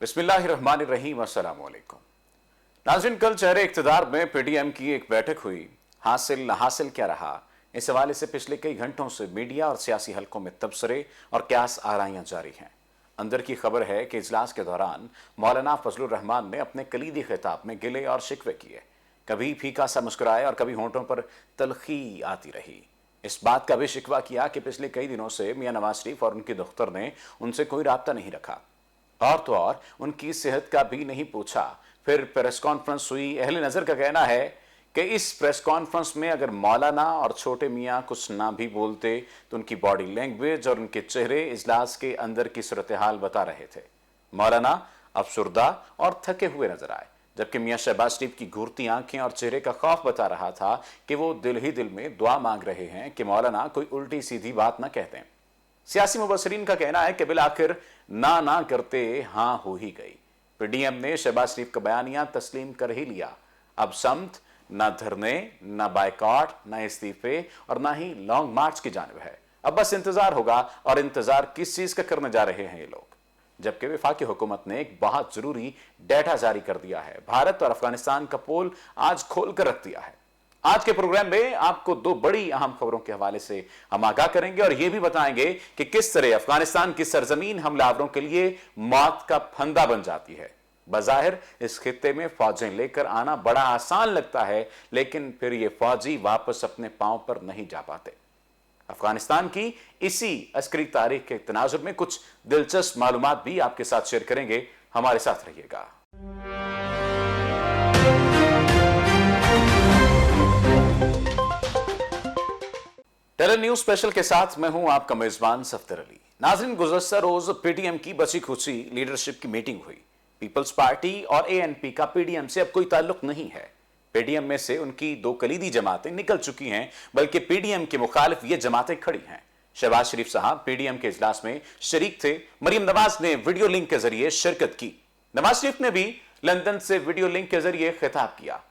बिस्मिल्लाहिर्रहमानिर्रहीम, अस्सलाम वालेकुम। नाज़रीन, कल चेहरे इक़्तिदार में पीडीएम की एक बैठक हुई। हासिल न हासिल क्या रहा, इस हवाले से पिछले कई घंटों से मीडिया और सियासी हलकों में तबसरे और क्यास आराइयां जारी हैं। अंदर की खबर है कि इजलास के दौरान मौलाना फजलुर रहमान ने अपने कलीदी खिताब में गिले और शिकवे किए। कभी फीका सा मुस्कुराए और कभी होंठों पर तलखी आती रही। इस बात का भी शिकवा किया कि पिछले कई दिनों से मियां नवाज शरीफ और उनके दफ्तर ने उनसे कोई राब्ता नहीं रखा, और तो और उनकी सेहत का भी नहीं पूछा। फिर प्रेस कॉन्फ्रेंस हुई। अहले नजर का कहना है कि इस प्रेस कॉन्फ्रेंस में अगर मौलाना और छोटे मियां कुछ ना भी बोलते तो उनकी बॉडी लैंग्वेज और उनके चेहरे इजलास के अंदर की सूरत हाल बता रहे थे। मौलाना अफसुर्दा और थके हुए नजर आए, जबकि मियां शहबाज शरीफ की घूरती आंखें और चेहरे का खौफ बता रहा था कि वो दिल ही दिल में दुआ मांग रहे हैं कि मौलाना कोई उल्टी सीधी बात ना कहते। सियासी मुबसरीन का कहना है कि बिलाखिर ना करते हाँ हो ही गई। पीडीएम ने शहबाज शरीफ का बयानिया तस्लीम कर ही लिया। अब समत ना धरने, ना बायकॉट, ना इस्तीफे और ना ही लॉन्ग मार्च की जानिब है। अब बस इंतजार होगा, और इंतजार किस चीज का करने जा रहे हैं ये लोग। जबकि वफाकी हुकूमत ने एक बहुत जरूरी डेटा जारी कर दिया है। भारत और अफगानिस्तान का पोल आज खोल कर रख दिया है। आज के प्रोग्राम में आपको दो बड़ी अहम खबरों के हवाले से हम आगाह करेंगे और यह भी बताएंगे कि किस तरह अफगानिस्तान की सरजमीन हमलावरों के लिए मौत का फंदा बन जाती है। बज़ाहिर इस खित्ते में फौजें लेकर आना बड़ा आसान लगता है, लेकिन फिर ये फौजी वापस अपने पांव पर नहीं जा पाते। अफगानिस्तान की इसी अस्करी तारीख के तनाजुर में कुछ दिलचस्प मालूमात भी आपके साथ शेयर करेंगे। हमारे साथ रहिएगा। टेलर न्यूज स्पेशल के साथ मैं हूं आपका मेजबान सफ्तर अली। नाज़रीन, गुज़श्ता रोज पीडीएम की बची खुची लीडरशिप की मीटिंग हुई। पीपल्स पार्टी और एएनपी का पीडीएम से अब कोई ताल्लुक नहीं है। पीडीएम में से उनकी दो कलीदी जमातें निकल चुकी हैं, बल्कि पीडीएम के मुखालिफ ये जमातें खड़ी हैं। शहबाज शरीफ साहब पीडीएम के इजलास में शरीक थे। मरियम नवाज ने वीडियो लिंक के जरिए शिरकत की। नवाज शरीफ ने भी लंदन से वीडियो लिंक के जरिए खिताब किया।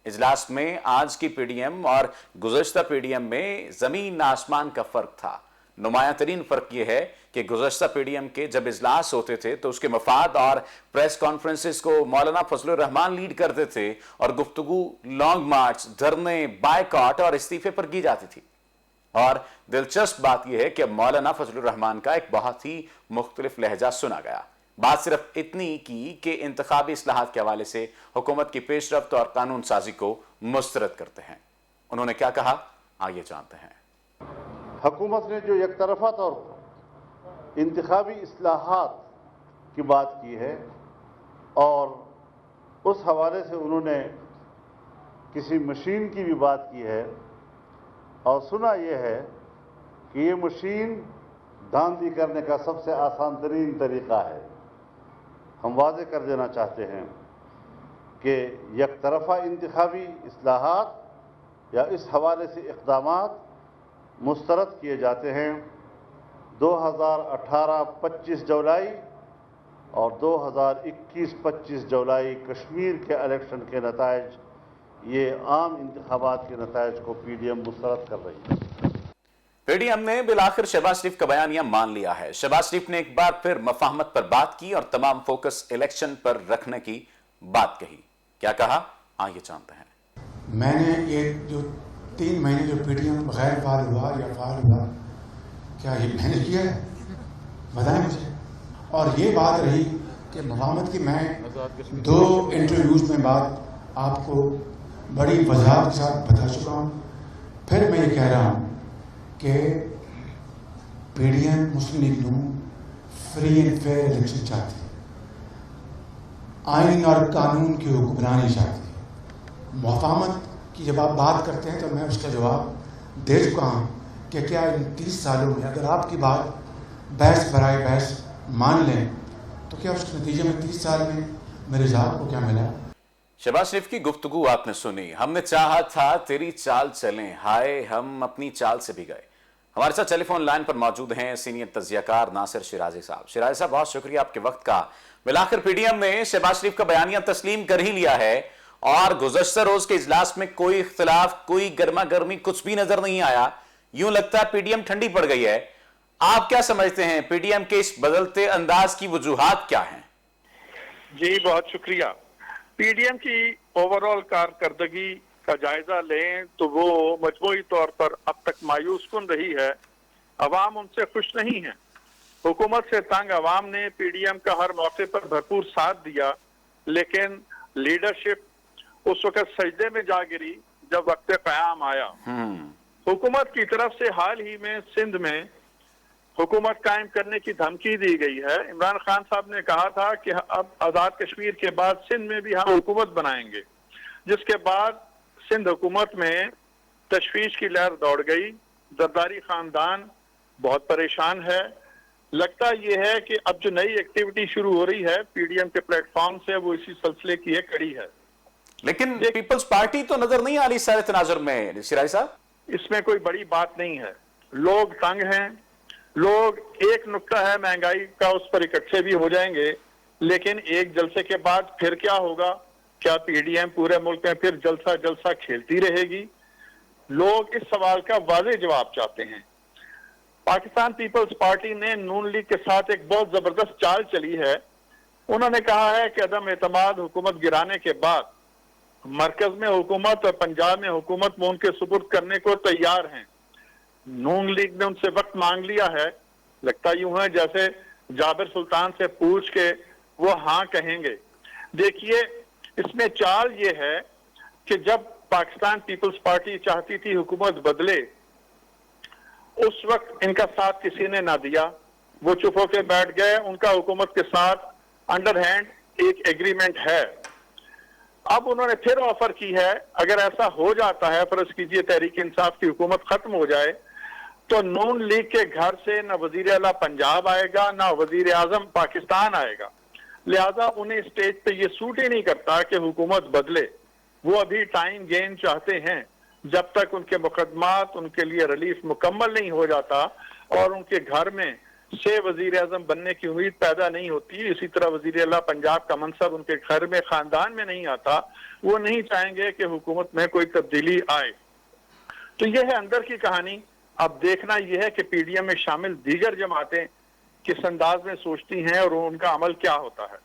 इजलास में आज की पीडीएम और गुज़श्ता पीडीएम में जमीन आसमान का फर्क था। नुमायां तरीन फर्क यह है कि गुज़श्ता पीडीएम के जब इजलास होते थे तो उसके मफाद और प्रेस कॉन्फ्रेंसेस को मौलाना फजलुर रहमान लीड करते थे, और गुफ्तगू लॉन्ग मार्च, धरने, बायकॉट और इस्तीफे पर की जाती थी। और दिलचस्प बात यह है कि अब मौलाना फजलुर रहमान का एक बहुत ही मुख्तलिफ लहजा सुना गया। बात सिर्फ इतनी की कि इंतखाबी इस्लाहात के हवाले से हुकूमत की पेशरफ्त और कानून साजी को मुस्तरद करते हैं। उन्होंने क्या कहा, आइए जानते हैं। हुकूमत ने जो एक तरफा तौर पर इंतखाबी इस्लाहात की बात की है, और उस हवाले से उन्होंने किसी मशीन की भी बात की है, और सुना यह है कि ये मशीन धांधली करने का सबसे आसान तरीन तरीका है। हम वाज़ेह कर देना चाहते हैं कि एक तरफा इंतखाबी इस्लाहात या इस हवाले से इक़दामात मुस्तरद किए जाते हैं। 2018 25 जुलाई और 2021 25 जुलाई कश्मीर के इलेक्शन के नताइज, ये आम इंतखाबात के नताइज को पीडीएम मुस्तरद कर रही है। पीडीएम ने बिलाखिर शहबाज शरीफ का बयानिया मान लिया है। शहबाज शरीफ ने एक बार फिर मफाहमत पर बात की और तमाम फोकस इलेक्शन पर रखने की बात कही। क्या कहा, आइए जानते हैं। मैंने ये जो 3 महीने जो पीडीएम गैर फाल हुआ या फाल हुआ, क्या ये मैंने किया है? बताएं मुझे। और ये बात रही कि मफाहमत की, मैं 2 इंटरव्यूज में बात आपको बड़ी वजाहत के साथ बता चुका हूँ। फिर मैं ये कह रहा हूँ कि PDM Muslim league Noon free and fair election चाहती है, आइन और कानून की हुक्मरानी चाहती है। मफाहमत की जब आप बात करते हैं तो मैं उसका जवाब दे चुका हूँ कि क्या इन 30 सालों में अगर आपकी बात बहस बराए बहस मान लें तो क्या उसके नतीजे में 30 साल में मेरे जात को क्या मिला? शहबाज शरीफ की गुफ्तगू आपने सुनी। हमने चाहा था तेरी चाल चलें, हाय हम अपनी चाल से भी गए। हमारे साथ टेलीफोन लाइन पर मौजूद हैं सीनियर तज्जियाकार नासिर शिराजी साहब। शिराजी साहब, बहुत शुक्रिया आपके वक्त का। बिलाखिर पीडीएम ने शहबाज शरीफ का बयानिया तस्लीम कर ही लिया है, और गुज़श्ता रोज के इजलास में कोई इख्तिलाफ, कोई गर्मा गर्मी कुछ भी नजर नहीं आया। यूं लगता है पीडीएम ठंडी पड़ गई है। आप क्या समझते हैं, पीडीएम के इस बदलते अंदाज की वजूहात क्या हैं? जी बहुत शुक्रिया। पीडीएम की ओवरऑल कारकर्दगी का जायजा लें तो वो मजमूई तौर पर अब तक मायूस कुन रही है। अवाम उनसे खुश नहीं है। हुकूमत से तंग अवाम ने पीडीएम का हर मौके पर भरपूर साथ दिया, लेकिन लीडरशिप उस वक्त सजदे में जा गिरी जब वक्त क़याम आया। हुकूमत की तरफ से हाल ही में सिंध में हुकूमत कायम करने की धमकी दी गई है। इमरान खान साहब ने कहा था कि अब आज़ाद कश्मीर के बाद सिंध में भी हम हुकूमत बनाएंगे, जिसके बाद सिंध हुकूमत में तशवीश की लहर दौड़ गई। जरदारी खानदान बहुत परेशान है। लगता यह है कि अब जो नई एक्टिविटी शुरू हो रही है पीडीएम के प्लेटफॉर्म से, वो इसी सिलसिले की एक कड़ी है। लेकिन पीपल्स पार्टी तो नजर नहीं आ रही सारे तनाजुर में सिराज साहब। इसमें कोई बड़ी बात नहीं है। लोग तंग हैं, लोग एक नुक्ता है महंगाई का, उस पर इकट्ठे भी हो जाएंगे, लेकिन एक जलसे के बाद फिर क्या होगा? क्या पीडीएम पूरे मुल्क में फिर जलसा जलसा खेलती रहेगी? लोग इस सवाल का वाज़ेह जवाब चाहते हैं। पाकिस्तान पीपल्स पार्टी ने नून लीग के साथ एक बहुत जबरदस्त चाल चली है। उन्होंने कहा है कि अदम एतमाद हुकूमत गिराने के बाद मरकज में हुकूमत और पंजाब में हुकूमत वो उनके सुपुर्द करने को तैयार हैं। नून लीग ने उनसे वक्त मांग लिया है। लगता यूं है जैसे जाबिर सुल्तान से पूछ के वो हाँ कहेंगे। देखिए, इसमें चाल ये है कि जब पाकिस्तान पीपल्स पार्टी चाहती थी हुकूमत बदले, उस वक्त इनका साथ किसी ने ना दिया। वो चुप होकर बैठ गए। उनका हुकूमत के साथ अंडर हैंड एक एग्रीमेंट है। अब उन्होंने फिर ऑफर की है, अगर ऐसा हो जाता है, फर्ज कीजिए तहरीक इंसाफ की हुकूमत खत्म हो जाए, तो नून लीग के घर से ना वजीर आला पंजाब आएगा ना वजीर आजम पाकिस्तान आएगा। लिहाजा उन्हें स्टेज पे ये सूट ही नहीं करता कि हुकूमत बदले। वो अभी टाइम गेन चाहते हैं। जब तक उनके मुकदमात, उनके लिए रिलीफ मुकम्मल नहीं हो जाता और उनके घर में से वजीर आजम बनने की उम्मीद पैदा नहीं होती, इसी तरह वजीर आला पंजाब का मनसब उनके घर में, खानदान में नहीं आता, वो नहीं चाहेंगे कि हुकूमत में कोई तब्दीली आए। तो यह है अंदर की कहानी। अब देखना यह है कि पीडीएम में शामिल दीगर जमातें किस अंदाज में सोचती हैं और उनका अमल क्या होता है।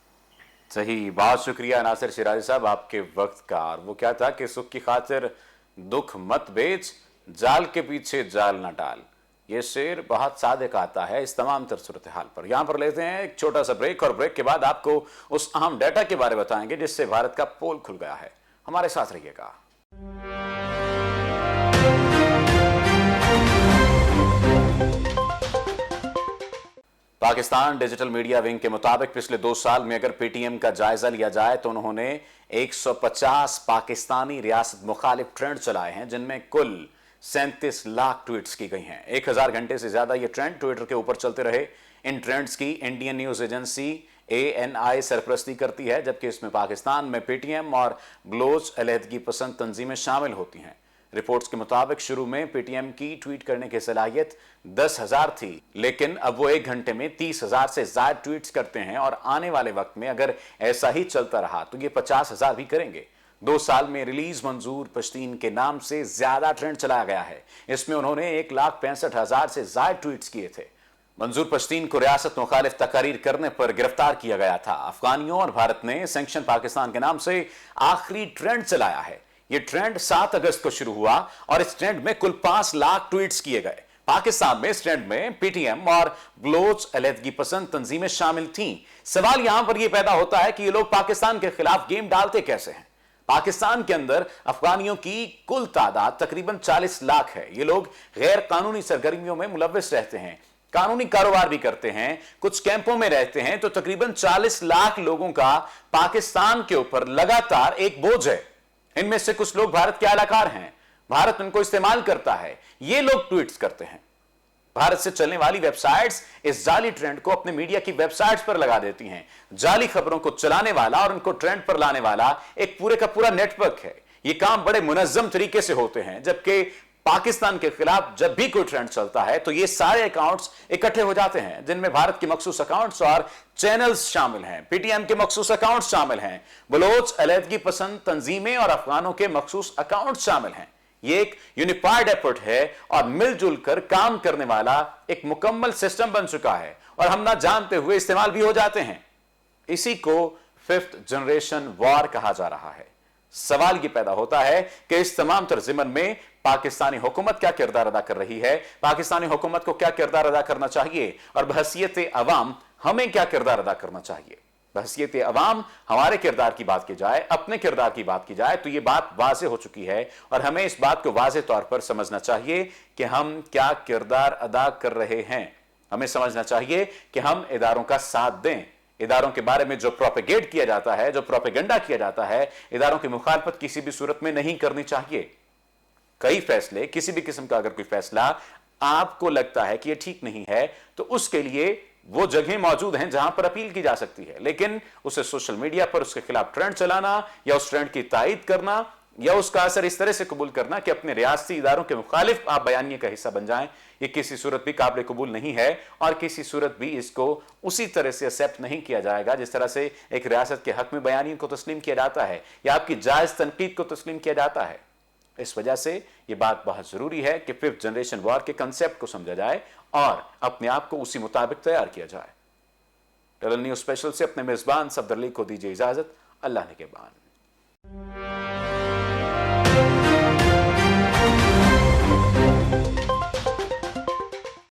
सही, बहुत शुक्रिया नासिर शिराजी साहब आपके वक्त का। और वो क्या था कि सुख की खातिर दुख मत बेच, जाल के पीछे जाल न डाल। ये शेर बहुत सादिक आता है इस तमाम तर सूरत हाल पर। यहां पर लेते हैं एक छोटा सा ब्रेक और ब्रेक के बाद आपको उस अहम डाटा के बारे में बताएंगे जिससे भारत का पोल खुल गया है। हमारे साथ रहिएगा। पाकिस्तान डिजिटल मीडिया विंग के मुताबिक पिछले 2 साल में अगर पीटीएम का जायजा लिया जाए तो उन्होंने 150 पाकिस्तानी रियासत मुखालिफ ट्रेंड चलाए हैं, जिनमें कुल 37 लाख ट्वीट्स की गई हैं। 1000 घंटे से ज्यादा ये ट्रेंड ट्विटर के ऊपर चलते रहे। इन ट्रेंड्स की इंडियन न्यूज एजेंसी ANI सरपरस्ती करती है, जबकि इसमें पाकिस्तान में पीटीएम और बलोच अलहदगी पसंद तंजीमें शामिल होती हैं। रिपोर्ट्स के मुताबिक शुरू में पीटीएम की ट्वीट करने की सलाहियत 10,000 थी, लेकिन अब वो 1 घंटे में 30,000 से ज्यादा ट्वीट्स करते हैं और आने वाले वक्त में अगर ऐसा ही चलता रहा तो ये 50,000 भी करेंगे। 2 साल में रिलीज मंजूर पश्तीन के नाम से ज्यादा ट्रेंड चलाया गया है। इसमें उन्होंने 1,65,000 से ज्यादा ट्वीट्स किए थे। मंजूर पश्तीन को रियासत मुखालिफ तकारीर करने पर गिरफ्तार किया गया था। अफगानियों और भारत ने सैंक्शन पाकिस्तान के नाम से आखिरी ट्रेंड चलाया है। यह ट्रेंड 7 अगस्त को शुरू हुआ और इस ट्रेंड में कुल 5 लाख ट्वीट्स किए गए। पाकिस्तान में इस ट्रेंड में पीटीएम और बलोच अलहदगी पसंद तंजीमें शामिल थीं। सवाल यहां पर यह पैदा होता है कि ये लोग पाकिस्तान के खिलाफ गेम डालते कैसे हैं। पाकिस्तान के अंदर अफगानियों की कुल तादाद तकरीबन 40 लाख है। ये लोग गैर कानूनी सरगर्मियों में मुलव्विस रहते हैं, कानूनी कारोबार भी करते हैं, कुछ कैंपों में रहते हैं। तो तकरीबन 40 लाख लोगों का पाकिस्तान के ऊपर लगातार एक बोझ है। इनमें से कुछ लोग भारत के आलाकार हैं, भारत उनको इस्तेमाल करता है, ये लोग ट्वीट्स करते हैं। भारत से चलने वाली वेबसाइट्स इस जाली ट्रेंड को अपने मीडिया की वेबसाइट्स पर लगा देती हैं। जाली खबरों को चलाने वाला और उनको ट्रेंड पर लाने वाला एक पूरे का पूरा नेटवर्क है। ये काम बड़े मुनज्जम तरीके से होते हैं। जबकि पाकिस्तान के खिलाफ जब भी कोई ट्रेंड चलता है तो ये सारे अकाउंट्स इकट्ठे हो जाते हैं, जिनमें भारत के मखसूस अकाउंट्स और चैनल्स शामिल हैं, पीटीएम के मखसूस अकाउंट्स शामिल हैं, बलोच अलहदगी पसंद तंजीमें और अफगानों के मखसूस अकाउंट्स शामिल हैं। ये एक यूनिफाइड एफर्ट है और मिलजुल कर काम करने वाला एक मुकम्मल सिस्टम बन चुका है और हम ना जानते हुए इस्तेमाल भी हो जाते हैं। इसी को फिफ्थ जनरेशन वॉर कहा जा रहा है। सवाल ये पैदा होता है कि इस तमाम तर्जुमन में पाकिस्तानी हुकूमत क्या किरदार अदा कर रही है, पाकिस्तानी हुकूमत को क्या किरदार अदा करना चाहिए, और बहसियत अवाम हमें क्या किरदार अदा करना चाहिए। बहसियत अवाम हमारे किरदार की बात की जाए, अपने किरदार की बात की जाए, तो यह बात वाज़े हो चुकी है और हमें इस बात को वाज़े तौर पर समझना चाहिए कि हम क्या किरदार अदा कर रहे हैं। हमें समझना चाहिए कि हम इदारों का साथ दें। इदारों के बारे में जो प्रोपेगेट किया जाता है, जो प्रोपेगेंडा किया जाता है, इदारों की मुखालफत किसी भी सूरत में नहीं करनी चाहिए। कई फैसले, किसी भी किस्म का अगर कोई फैसला आपको लगता है कि यह ठीक नहीं है, तो उसके लिए वो जगह मौजूद हैं जहां पर अपील की जा सकती है, लेकिन उसे सोशल मीडिया पर उसके खिलाफ ट्रेंड चलाना या उस ट्रेंड की तायद करना या उसका असर इस तरह से कबूल करना कि अपने रियासती इदारों के मुखालिफ आप बयानिए का हिस्सा बन जाएं, ये किसी सूरत भी काबिल कबूल नहीं है और किसी सूरत भी इसको उसी तरह से एक्सेप्ट नहीं किया जाएगा जिस तरह से एक रियासत के हक में बयानिए को तस्लीम किया जाता है या आपकी जायज तनकीद को तस्लीम किया जाता है। इस वजह से यह बात बहुत जरूरी है कि फिफ्थ जनरेशन वॉर के कंसेप्ट को समझा जाए और अपने आप को उसी मुताबिक तैयार किया जाए। टनल न्यूज स्पेशल से अपने मेजबान सफदर अली को दीजिए इजाजत। अल्लाह ने के बान।